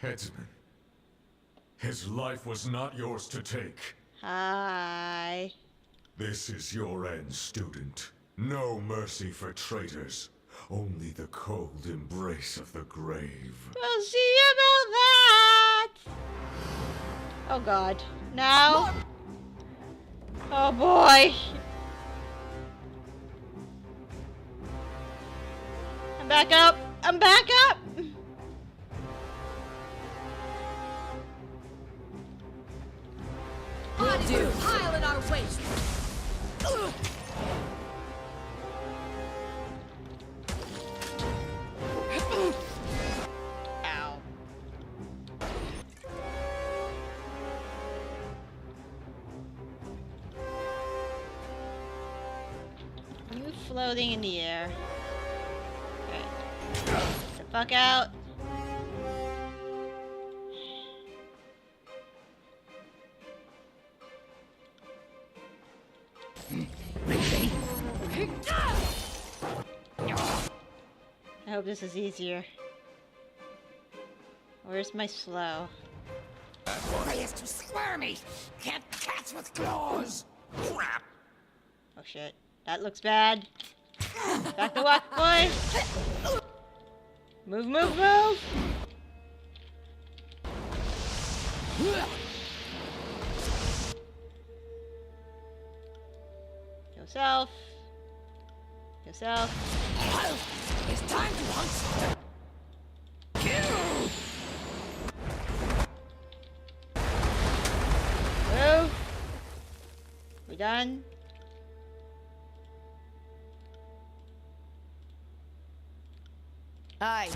Headsman. His life was not yours to take. Hi. This is your end, student. No mercy for traitors. Only the cold embrace of the grave. We'll see about that! Oh god. No! Oh boy! I'm back up! I'm back up! Bodies are piling our waste. Ow. You floating in the air. Okay. Get the fuck out. I hope this is easier. Where's my slow? Prey is too squirmy. Can't catch with claws. Crap. Oh shit. That looks bad. Back the walk, boys! Move, move, move! Yourself. Yourself. It's time to hunt. Kill. Move! We done? Aye.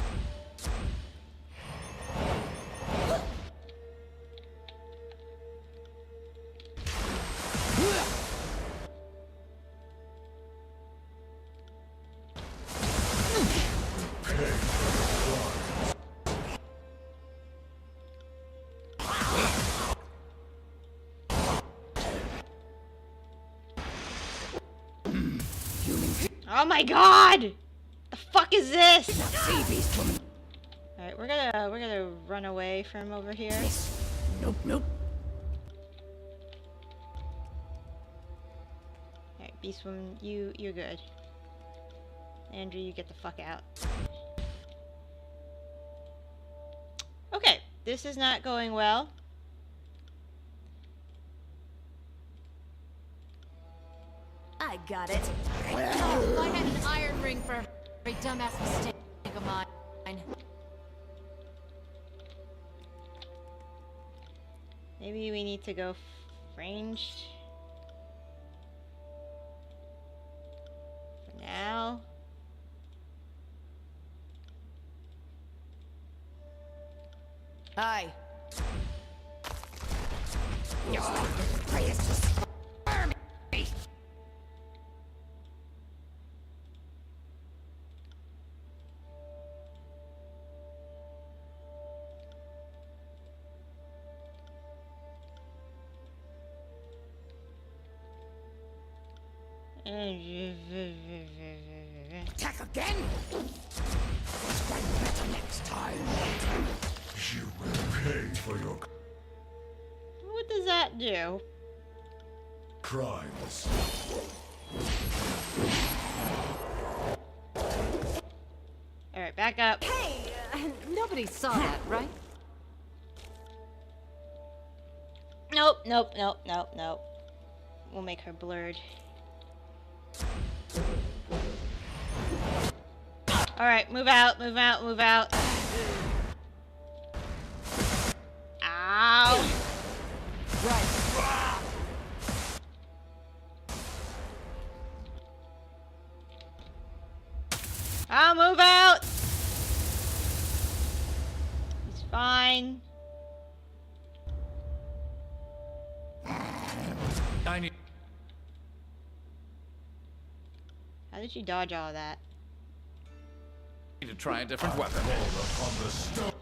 Oh my god! The fuck is this? Sea beast woman. Alright, we're gonna run away from over here. Nope, nope. Alright, Beast Woman, you're good. Andrew, you get the fuck out. Okay, this is not going well. I got it. Oh, I had an iron ring for a dumbass mistake of mine. Maybe we need to go ranged. For now. Aye. Prey is too squirmy. Attack again? Strike better next time. You will pay for your What does that do? crimes. Alright, back up. Hey, nobody saw that, right? Nope, nope, nope, nope, nope. We'll make her blurred. Alright, move out, move out, move out. Ow! Right. I'll move out! He's fine. I need How did you dodge all that? to try a different weapon. upon the stone.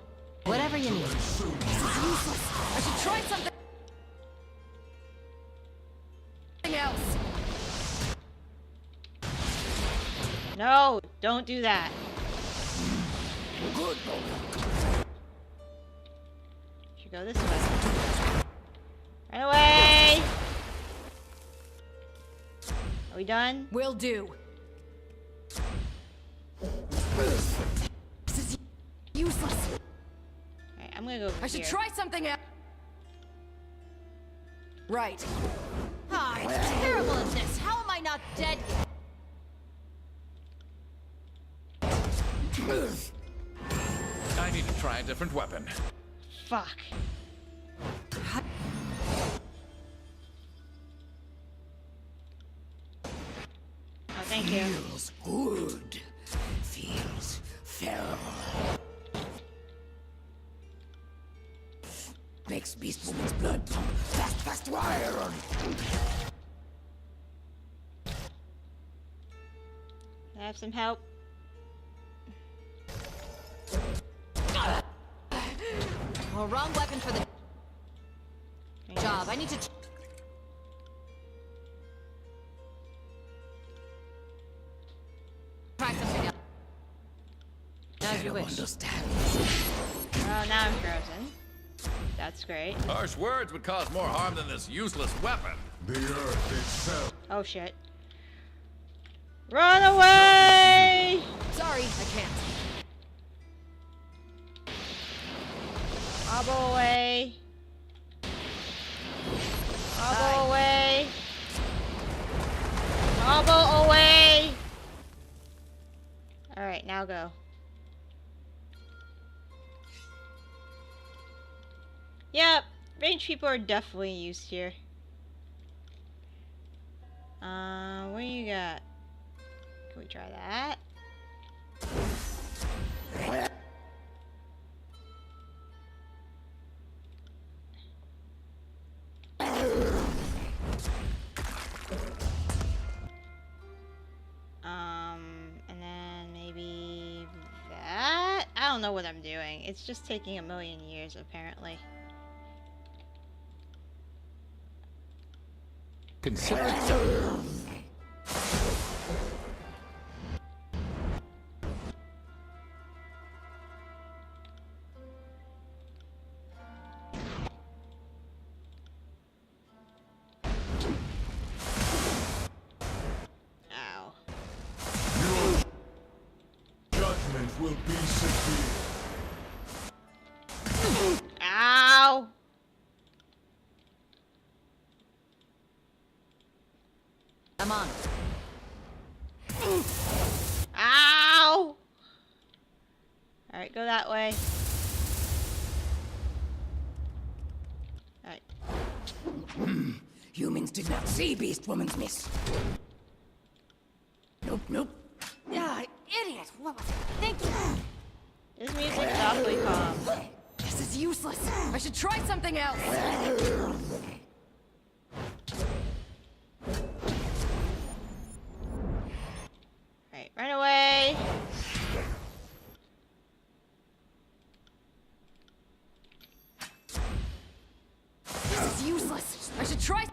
Whatever you need. Soon I should try something else. No, don't do that. Good. go this way. Run away! Are we done? Will do. This is useless. Alright, I'm gonna go over I should here. try something else. Right. Ah, I'm terrible at this. How am I not dead yet? I need to try a different weapon. Fuck. Oh, thank you. Feels good. Feels feral. Makes Beast Woman's blood pump fast, fast wire. Can I have some help? Oh, wrong weapon for the job. I need to. Try something else. As you wish. Understand. Oh, now I'm frozen. That's great. Harsh words would cause more harm than this useless weapon. The earth itself. Oh shit. Run away! Sorry, I can't. Hobble away. Hobble away. Hobble away. Alright, now go. Yep, ranged people are definitely used here. What do you got? Can we try that? And then maybe that? I don't know what I'm doing. It's just taking a million years, apparently. Consider it done. Ow. Your judgment will be severe. Ow! I'm on. Ow! Alright, go that way. Alright. Humans did not see Beast Woman's miss. Nope, nope. Yeah, idiot. What was I thinking? This music's awfully calm. This is useless. I should try something else. Alright, run away! This is useless. I should try.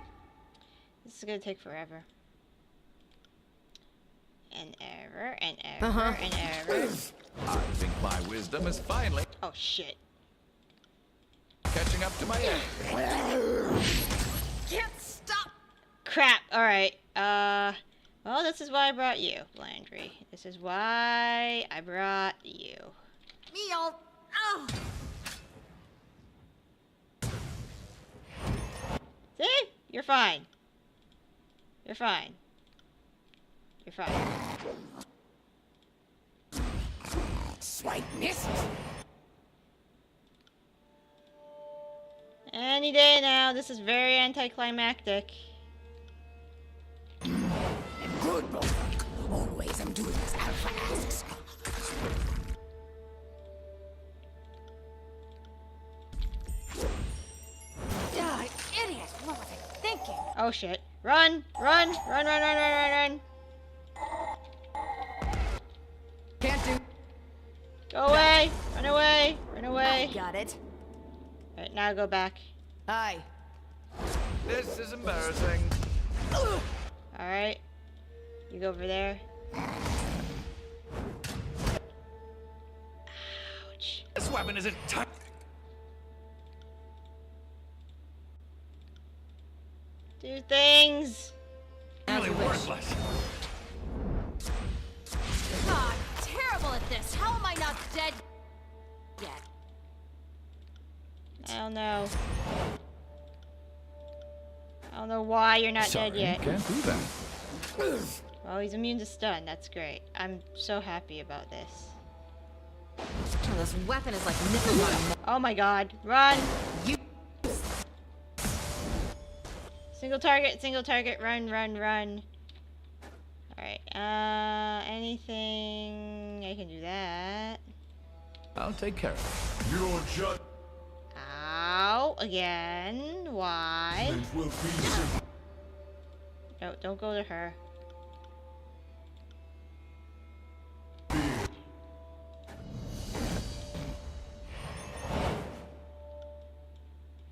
This is gonna take forever. And ever, and ever, and ever. I think my wisdom is finally Oh shit. catching up to my end. Can't stop. Crap, alright. Well, this is why I brought you, Landry. This is why I brought you. Me all. Oh. See? You're fine. You're fine. You're fine. Swipe missed. Any day now. This is very anticlimactic. Good, Bulldog. Always I'm doing as Alpha asks. Yeah, idiot. What was I thinking? Oh shit. Run! Run! Run, run, run, run, run, run! Can't do. Go away! Run away! Run away! Got it. Alright, now go back. Aye. This is embarrassing. Alright. You go over there. Ouch. This weapon isn't touch. Do things. As you wish. Worthless. God, terrible at this. How am I not dead yet? I don't know. I don't know why you're not Sorry, dead yet. can't do that. Well, he's immune to stun. That's great. I'm so happy about this. Oh, this weapon is like nipples on a Oh my god. Run! You. Single target, run, run, run. Alright, anything... I can do that. I'll take care of it. Your judgment Ow! Again. Why? will be severe. No, don't go to her.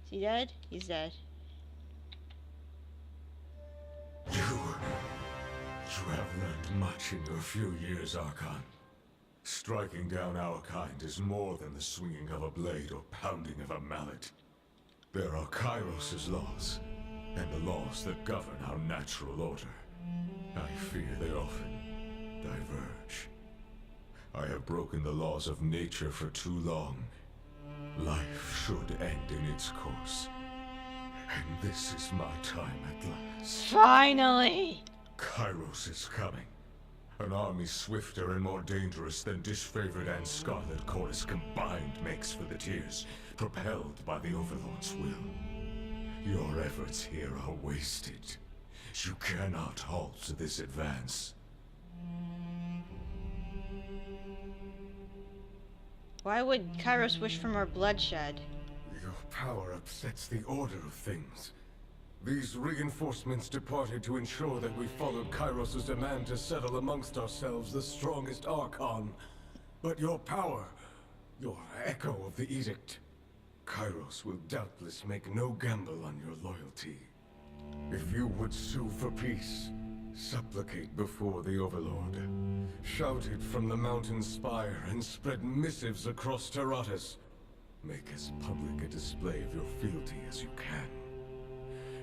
Is he dead? He's dead. You have learned much in your few years, Archon. Striking down our kind is more than the swinging of a blade or pounding of a mallet. There are Kairos' laws, and the laws that govern our natural order. I fear they often diverge. I have broken the laws of nature for too long. Life should end in its course. And this is my time at last. Finally! Kairos is coming. An army swifter and more dangerous than Disfavored and Scarlet Chorus combined makes for the Tears, propelled by the Overlord's will. Your efforts here are wasted. You cannot halt this advance. Why would Kairos wish for more bloodshed? Your power upsets the order of things. These reinforcements departed to ensure that we followed Kairos' demand to settle amongst ourselves the strongest Archon. But your power, your echo of the edict, Kairos will doubtless make no gamble on your loyalty. If you would sue for peace, supplicate before the Overlord, shout it from the mountain spire, and spread missives across Terratus. Make as public a display of your fealty as you can.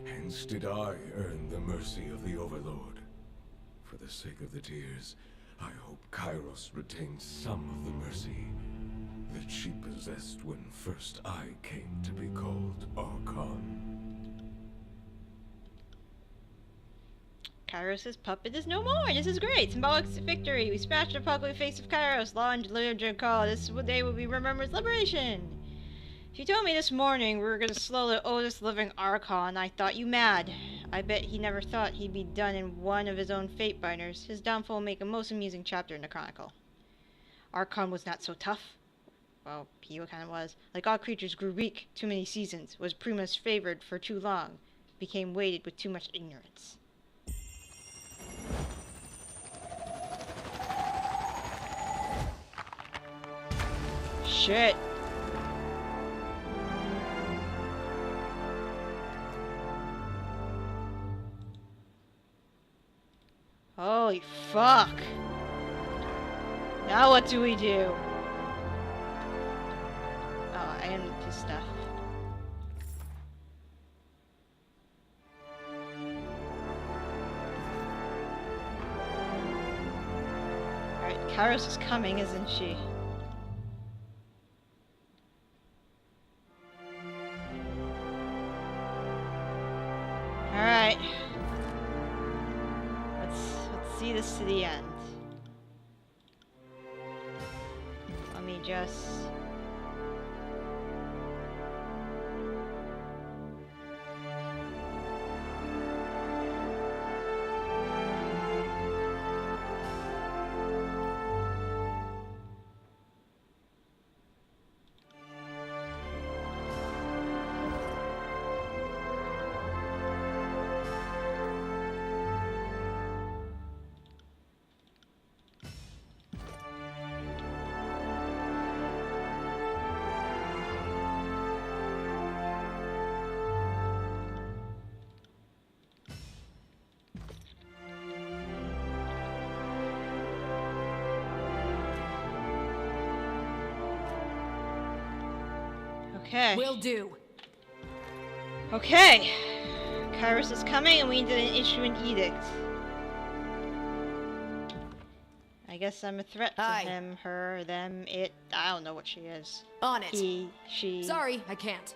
Hence did I earn the mercy of the Overlord. For the sake of the Tears, I hope Kairos retains some of the mercy that she possessed when first I came to be called Archon. Kairos' puppet is no more! This is great! Symbolic victory! We smashed the ugly face of Kairos! Law and literature call! This day will be remembered as liberation! If you told me this morning we were gonna slow the oldest living Archon, I thought you mad. I bet he never thought he'd be done in one of his own Fatebinders. His downfall will make a most amusing chapter in the Chronicle. Archon was not so tough. Well, he kinda was. Like all creatures grew weak too many seasons, was Primus favored for too long, became weighted with too much ignorance. Shit. Holy fuck. Now what do we do? Oh, I am his stuff. Alright, Kairos is coming, isn't she? Alright. Let's see this to the end. Let me just... Okay. Will do. Okay. Kairos is coming and we need to issue an edict. I guess I'm a threat to Hi. him, her, them, it. I don't know what she is. On it. He, she. Sorry, I can't.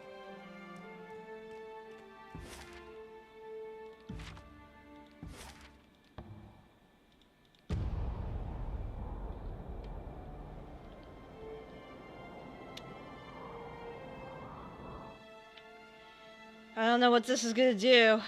I don't know what this is gonna do.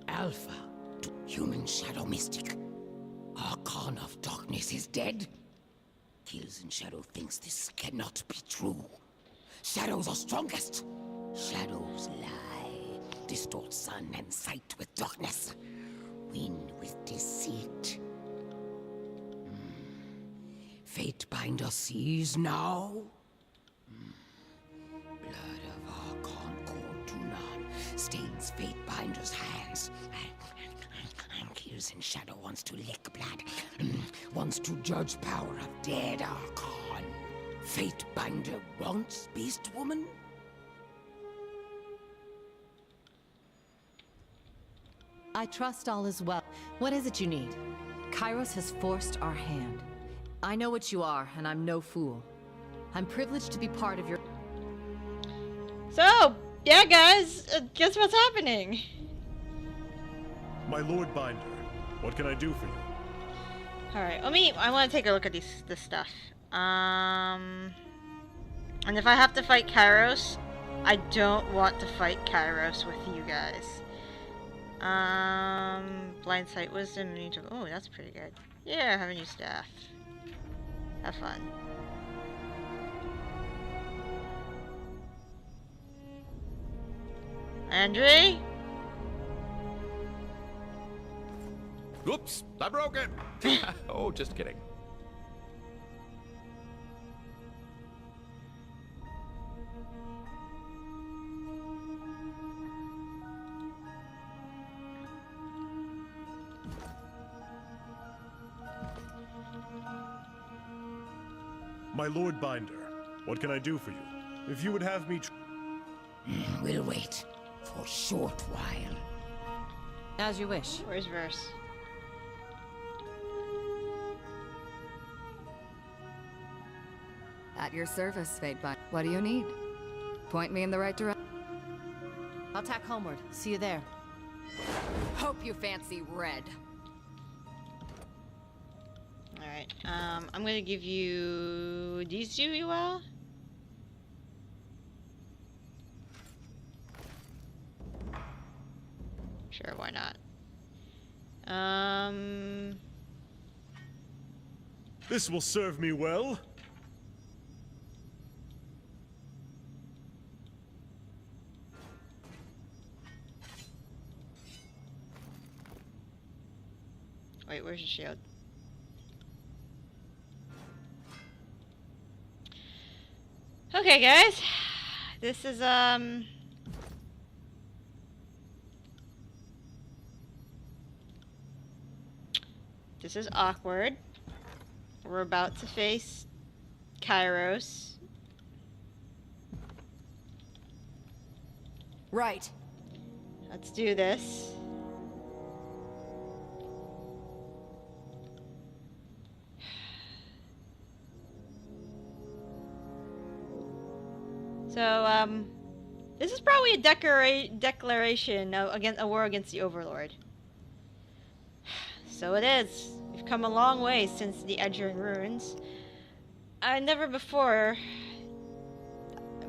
Alpha, human shadow mystic. Archon of darkness is dead. Kills and Shadow thinks this cannot be true. Shadows are strongest. Shadows lie, distort sun and sight with darkness, win with deceit. Fatebinder sees now. Blood of Archon called Dunan stains Fatebinder's hands. And Kills in Shadow wants to lick blood, wants to judge power of dead Archon. Fatebinder wants Beast Woman? I trust all is well. What is it you need? Kairos has forced our hand. I know what you are, and I'm no fool. I'm privileged to be part of your... So, yeah guys, guess what's happening? My Lord Binder, what can I do for you? Alright, I want to take a look at this stuff. And if I have to fight Kairos, I don't want to fight Kairos with you guys. Blind sight, wisdom, oh, that's pretty good. Yeah, have a new staff. Have fun. Andre? Oops, I broke it. Oh, just kidding. My Lord Binder, what can I do for you? If you would have me We'll wait for a short while. As you wish. Where's Verse? At your service, Fatebinder. What do you need? Point me in the right direction. I'll tack homeward. See you there. Hope you fancy red. Alright, I'm gonna give you these two, you will? Sure, why not? This will serve me well. Wait, where's your shield? Okay, guys. This is, this is awkward. We're about to face Kairos. Right. Let's do this. So, this is probably a declaration of a war against the Overlord. So it is. We've come a long way since the Edgering Ruins.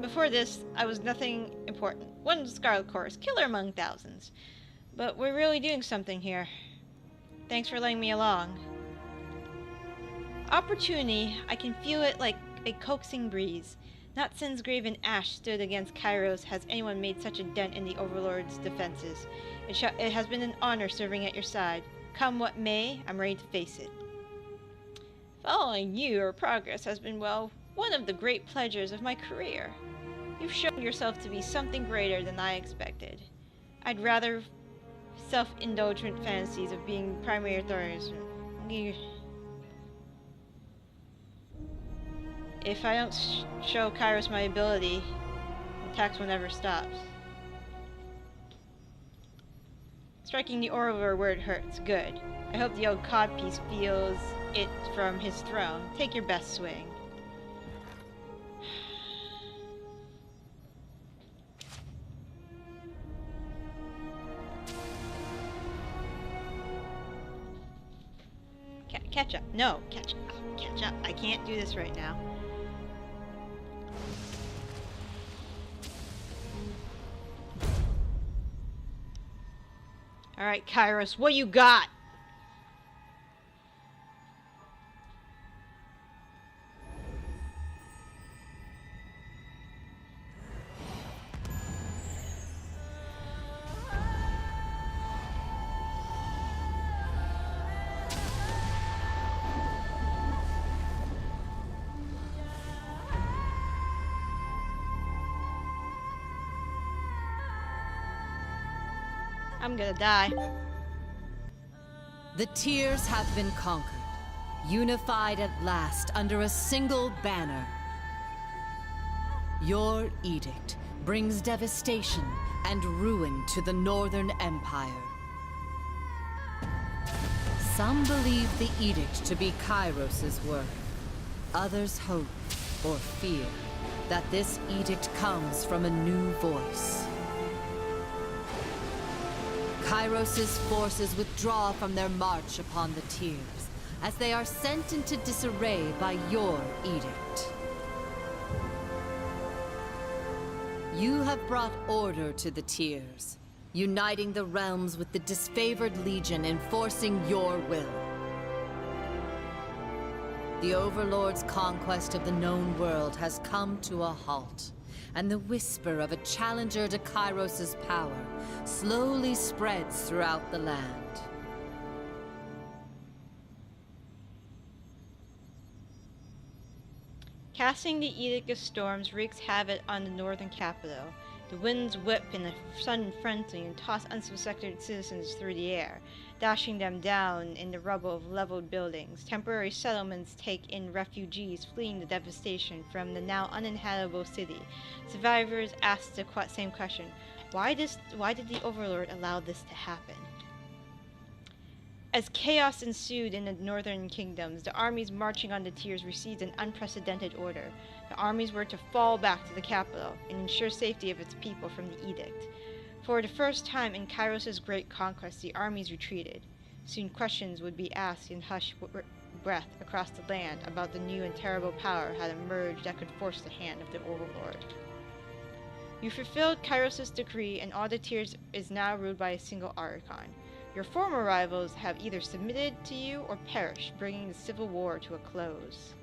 Before this, I was nothing important. One Scarlet Chorus, killer among thousands. But we're really doing something here. Thanks for letting me along. Opportunity, I can feel it like a coaxing breeze. Not since Graven Ash stood against Kairos has anyone made such a dent in the Overlord's defenses. It has been an honor serving at your side. Come what may, I'm ready to face it. Following you, your progress has been, well, one of the great pleasures of my career. You've shown yourself to be something greater than I expected. I'd rather self-indulgent fantasies of being primary authorities. If I don't show Kairos my ability, attacks will never stop. Striking the Overlord where it hurts. Good. I hope the old codpiece feels it from his throne. Take your best swing. Catch up. No, catch up. Catch up. I can't do this right now. Alright, Kairos, what you got? I'm gonna die. The Tears have been conquered, unified at last under a single banner. Your edict brings devastation and ruin to the Northern Empire. Some believe the edict to be Kairos' work. Others hope, or fear, that this edict comes from a new voice. Kairos' forces withdraw from their march upon the Tears, as they are sent into disarray by your edict. You have brought order to the Tears, uniting the realms with the disfavored Legion, enforcing your will. The Overlord's conquest of the known world has come to a halt, and the whisper of a challenger to Kairos' power slowly spreads throughout the land. Casting the Edict of Storms wreaks havoc on the northern capital. The winds whip in a sudden frenzy and toss unsuspecting citizens through the air, dashing them down in the rubble of leveled buildings. Temporary settlements take in refugees fleeing the devastation from the now uninhabitable city. Survivors ask the same question: why did the Overlord allow this to happen? As chaos ensued in the northern kingdoms, the armies marching on the Tears received an unprecedented order. The armies were to fall back to the capital and ensure safety of its people from the edict. For the first time in Kairos' great conquest, the armies retreated. Soon questions would be asked in hushed breath across the land about the new and terrible power had emerged that could force the hand of the Overlord. You fulfilled Kairos' decree, and all the Tears is now ruled by a single Archon. Your former rivals have either submitted to you or perished, bringing the civil war to a close.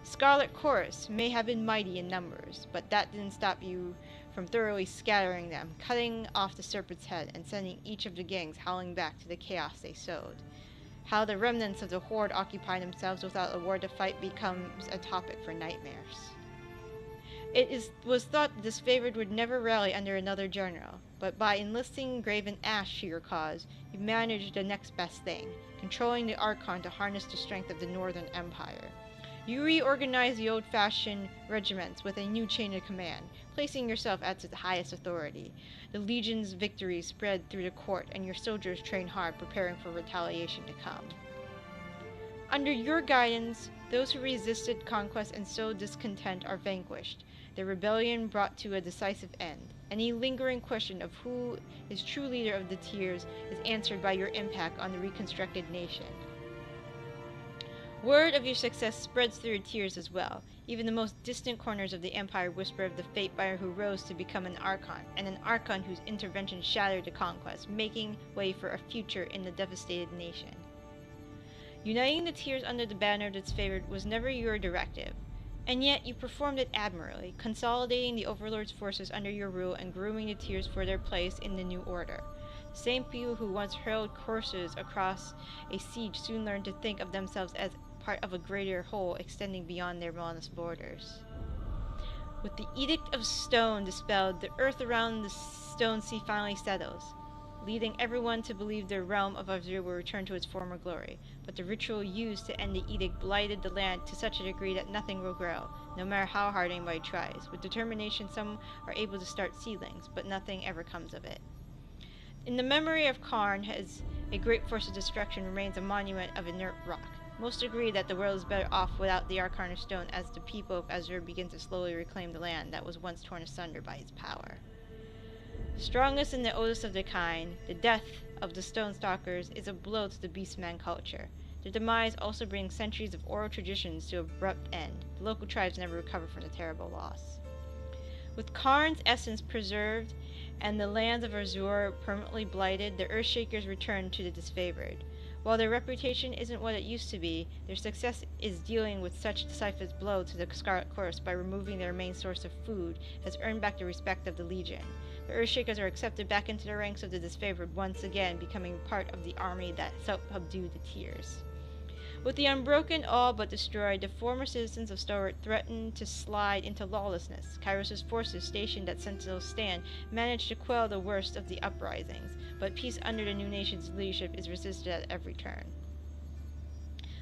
Scarlet Chorus may have been mighty in numbers, but that didn't stop you from thoroughly scattering them, cutting off the serpent's head and sending each of the gangs howling back to the chaos they sowed. How the remnants of the Horde occupy themselves without a war to fight becomes a topic for nightmares. It was thought the disfavored would never rally under another general, but by enlisting Graven Ash to your cause, you managed the next best thing, controlling the Archon to harness the strength of the Northern Empire. You reorganized the old-fashioned regiments with a new chain of command, placing yourself at the highest authority. The Legion's victories spread through the court, and your soldiers trained hard, preparing for retaliation to come. Under your guidance, those who resisted conquest and sowed discontent are vanquished, the rebellion brought to a decisive end. Any lingering question of who is true leader of the Tears is answered by your impact on the reconstructed nation. Word of your success spreads through the Tears as well. Even the most distant corners of the Empire whisper of the Fatebinder who rose to become an Archon, and an Archon whose intervention shattered the conquest, making way for a future in the devastated nation. Uniting the Tears under the banner of its favored was never your directive, and yet you performed it admirably, consolidating the Overlord's forces under your rule and grooming the Tears for their place in the new order. The same people who once hurled courses across a siege soon learned to think of themselves as part of a greater whole extending beyond their modest borders. With the Edict of Stone dispelled, the earth around the stone sea finally settles, leading everyone to believe the realm of Azure will return to its former glory. But the ritual used to end the edict blighted the land to such a degree that nothing will grow, no matter how hard anybody tries. With determination, some are able to start seedlings, but nothing ever comes of it. In the memory of Karn, as a great force of destruction remains a monument of inert rock. Most agree that the world is better off without the Archon of Stone, as the people of Azure begin to slowly reclaim the land that was once torn asunder by its power. Strongest and the oldest of their kind, the death of the Stone Stalkers is a blow to the Beastman culture. Their demise also brings centuries of oral traditions to an abrupt end. The local tribes never recover from the terrible loss. With Karn's essence preserved and the lands of Azure permanently blighted, the Earthshakers return to the disfavored. While their reputation isn't what it used to be, their success is dealing with such decisive blow to the Scarlet Chorus by removing their main source of food has earned back the respect of the Legion. The Earthshakers are accepted back into the ranks of the disfavored, once again becoming part of the army that subdued the Tears. With the Unbroken all but destroyed, the former citizens of Stalwart threatened to slide into lawlessness. Kairos' forces stationed at Sentinel's Stand managed to quell the worst of the uprisings, but peace under the new nation's leadership is resisted at every turn.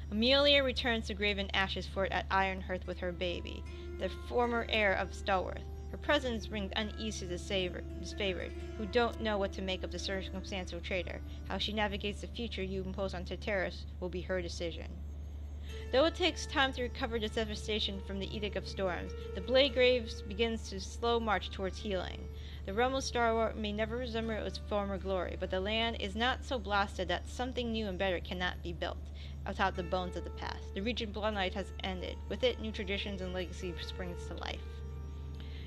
Amelia returns to Graven Ash's fort at Ironhearth with her baby, the former heir of Stalwart. Her presence brings unease to the disfavored, who don't know what to make of the circumstantial traitor. How she navigates the future you impose on Tartarus will be her decision. Though it takes time to recover this devastation from the Edict of Storms, the Blade Graves begins to slow march towards healing. The realm of Stalwart may never resemble its former glory, but the land is not so blasted that something new and better cannot be built atop the bones of the past. The region bloodlight has ended. With it, new traditions and legacy springs to life.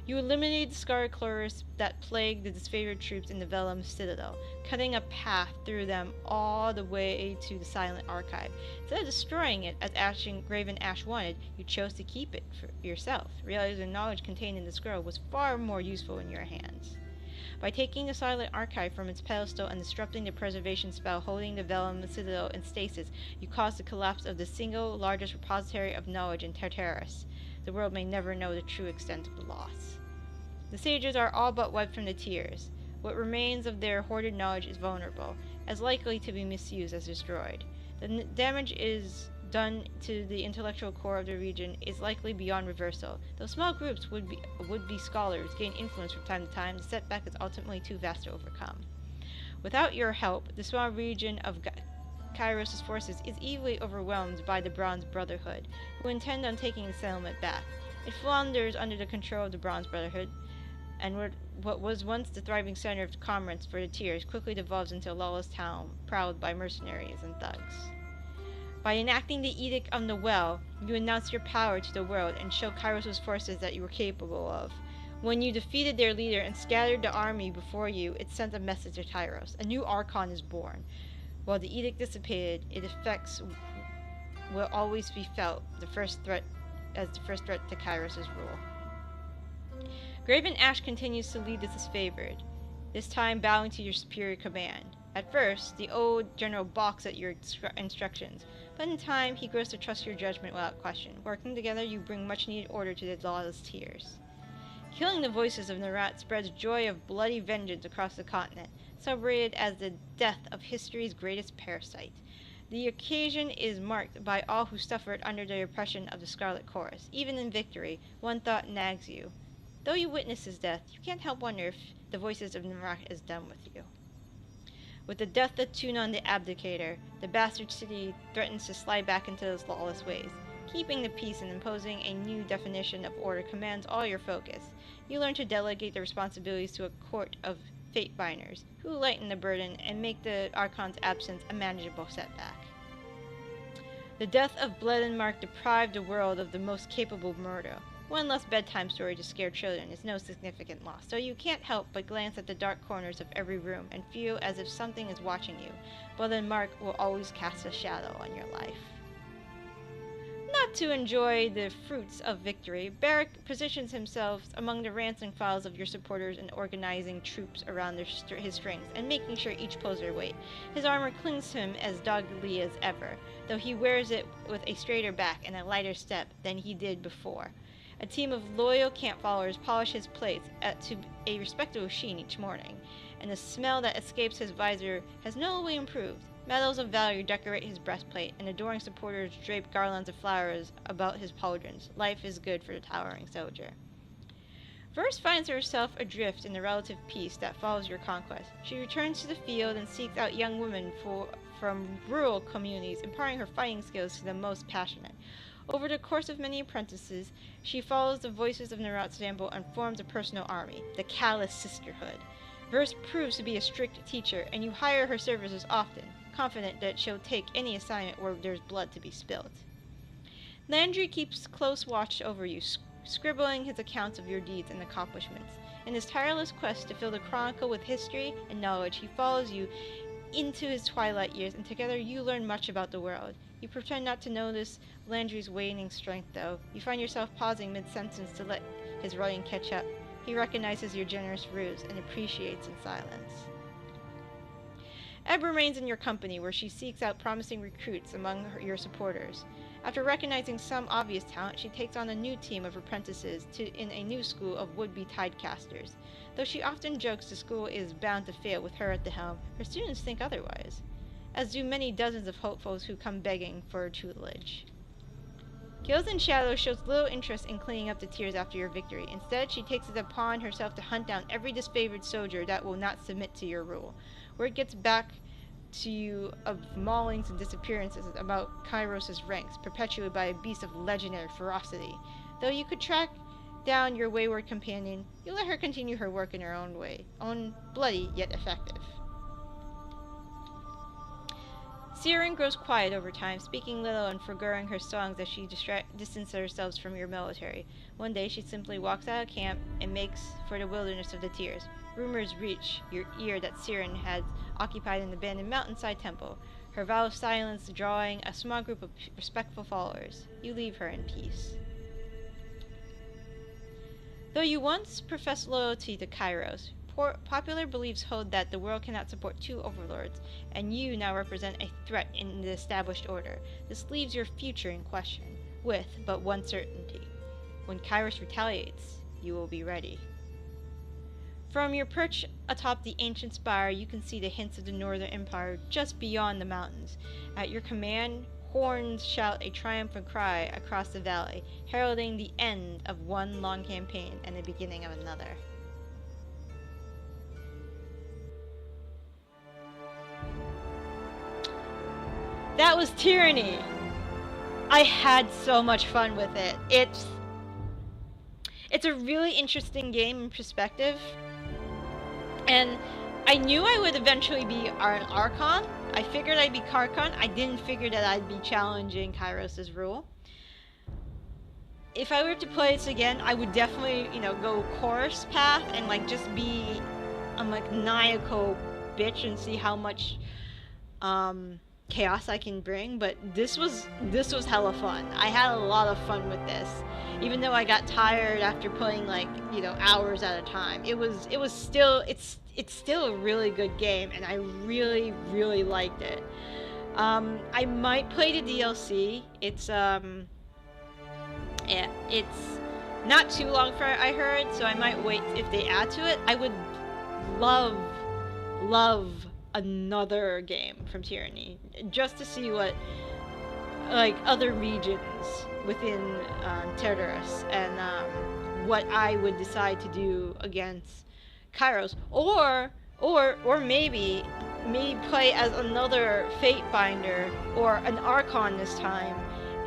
You eliminated the Scarlet Chorus that plagued the disfavored troops in the Vellum Citadel, cutting a path through them all the way to the Silent Archive. Instead of destroying it, as Graven Ash wanted, you chose to keep it for yourself, realizing the knowledge contained in the scroll was far more useful in your hands. By taking the Silent Archive from its pedestal and disrupting the preservation spell holding the Vellum Citadel in stasis, you caused the collapse of the single largest repository of knowledge in Tartarus. The world may never know the true extent of the loss. The sages are all but wiped from the Tears. What remains of their hoarded knowledge is vulnerable, as likely to be misused as destroyed. The damage is done to the intellectual core of the region is likely beyond reversal. Though small groups would-be scholars gain influence from time to time, the setback is ultimately too vast to overcome. Without your help, the small region of Kairos' forces is easily overwhelmed by the Bronze Brotherhood, who intend on taking the settlement back. It flounders under the control of the Bronze Brotherhood, and what was once the thriving center of commerce for the Tears quickly devolves into a lawless town prowled by mercenaries and thugs. By enacting the Edict on the Well, you announce your power to the world and show Kairos' forces that you were capable of. When you defeated their leader and scattered the army before you, it sent a message to Tyros. A new Archon is born. While the edict dissipated, its effects will always be felt the first threat to Kairos' rule. Graven Ash continues to lead the disfavored, this time bowing to your superior command. At first, the old general balks at your instructions, but in time he grows to trust your judgment without question. Working together, you bring much-needed order to the lawless Tears. Killing the voices of Narat spreads joy of bloody vengeance across the continent, celebrated as the death of history's greatest parasite. The occasion is marked by all who suffered under the oppression of the Scarlet Chorus. Even in victory, one thought nags you. Though you witness his death, you can't help wonder if the voices of Narat is done with you. With the death of Tunon the Abdicator, the bastard city threatens to slide back into its lawless ways. Keeping the peace and imposing a new definition of order commands all your focus. You learn to delegate the responsibilities to a court of Fatebinders, who lighten the burden and make the Archon's absence a manageable setback. The death of Bledenmark deprived the world of the most capable murder. One less bedtime story to scare children is no significant loss, so you can't help but glance at the dark corners of every room and feel as if something is watching you. Bledenmark will always cast a shadow on your life. Not to enjoy the fruits of victory, Barrack positions himself among the ransom files of your supporters and organizing troops around his strength and making sure each pulls their weight. His armor clings to him as doggedly as ever, though he wears it with a straighter back and a lighter step than he did before. A team of loyal camp followers polish his plates to a respectable sheen each morning, and the smell that escapes his visor has notably improved. Medals of valor decorate his breastplate, and adoring supporters drape garlands of flowers about his pauldrons. Life is good for the towering soldier. Verse finds herself adrift in the relative peace that follows your conquest. She returns to the field and seeks out young women from rural communities, imparting her fighting skills to the most passionate. Over the course of many apprentices, she follows the voices of Nerat's example and forms a personal army, the Callous Sisterhood. Verse proves to be a strict teacher, and you hire her services often, confident that she'll take any assignment where there's blood to be spilled. Landry keeps close watch over you, scribbling his accounts of your deeds and accomplishments. In his tireless quest to fill the chronicle with history and knowledge, he follows you into his twilight years, and together you learn much about the world. You pretend not to notice Landry's waning strength, though. You find yourself pausing mid-sentence to let his writing catch up. He recognizes your generous ruse and appreciates in silence. Ebb remains in your company, where she seeks out promising recruits among your supporters. After recognizing some obvious talent, she takes on a new team of apprentices in a new school of would-be tidecasters. Though she often jokes the school is bound to fail with her at the helm, her students think otherwise, as do many dozens of hopefuls who come begging for tutelage. Gills in Shadow shows little interest in cleaning up the tears after your victory. Instead, she takes it upon herself to hunt down every disfavored soldier that will not submit to your rule. Word gets back to you of maulings and disappearances about Kairos' ranks, perpetuated by a beast of legendary ferocity. Though you could track down your wayward companion, you let her continue her work in her own way, bloody yet effective. Siren grows quiet over time, speaking little and forgoing her songs as she distances herself from your military. One day she simply walks out of camp and makes for the wilderness of the Tears. Rumors reach your ear that Siren had occupied an abandoned mountainside temple, her vow of silence drawing a small group of respectful followers. You leave her in peace. Though you once professed loyalty to Kairos, popular beliefs hold that the world cannot support two overlords, and you now represent a threat in the established order. This leaves your future in question, with but one certainty. When Kairos retaliates, you will be ready. From your perch atop the ancient spire, you can see the hints of the Northern Empire just beyond the mountains. At your command, horns shout a triumphant cry across the valley, heralding the end of one long campaign and the beginning of another. That was Tyranny! I had so much fun with it. It's a really interesting game in perspective. And I knew I would eventually be an Archon. I figured I'd be Karkon. I didn't figure that I'd be challenging Kairos' rule. If I were to play this again, I would definitely, go chorus path and just be a maniacal bitch and see how much chaos I can bring. But this was hella fun. I had a lot of fun with this, even though I got tired after playing hours at a time. It's still a really good game, and I really, really liked it. I might play the DLC. It's not too long for I heard, so I might wait if they add to it. I would love another game from Tyranny, just to see what other regions within Tartarus and what I would decide to do against Kairos, or maybe play as another Fatebinder or an Archon this time,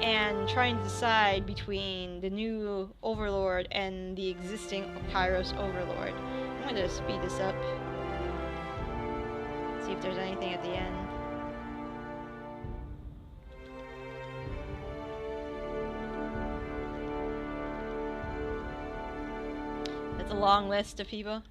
and try and decide between the new Overlord and the existing Kairos Overlord. I'm gonna speed this up, see if there's anything at the end. That's a long list of people.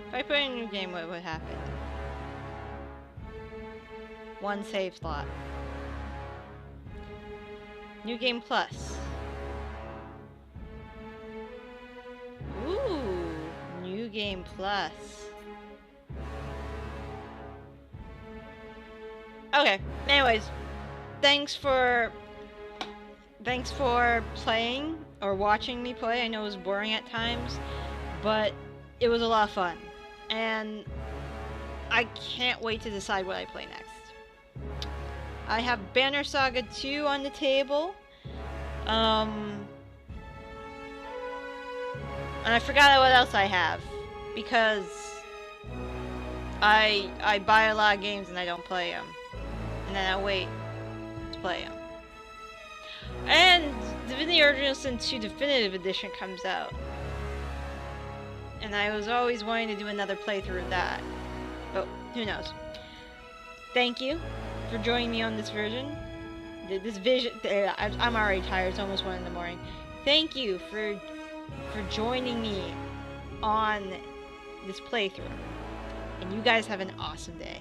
If I put in a new game, what would happen? One save slot. New game plus. Ooh. Game Plus. Okay, anyways, thanks for playing or watching me play. I know it was boring at times, but it was a lot of fun. And I can't wait to decide what I play next. I have Banner Saga 2 on the table. And I forgot what else I have, because I buy a lot of games and I don't play them, and then I wait to play them. And Divinity Original Sin 2 Definitive Edition comes out, and I was always wanting to do another playthrough of that, but who knows. Thank you for joining me on this version. I'm already tired. It's almost 1 in the morning. Thank you for joining me on this playthrough. And you guys have an awesome day.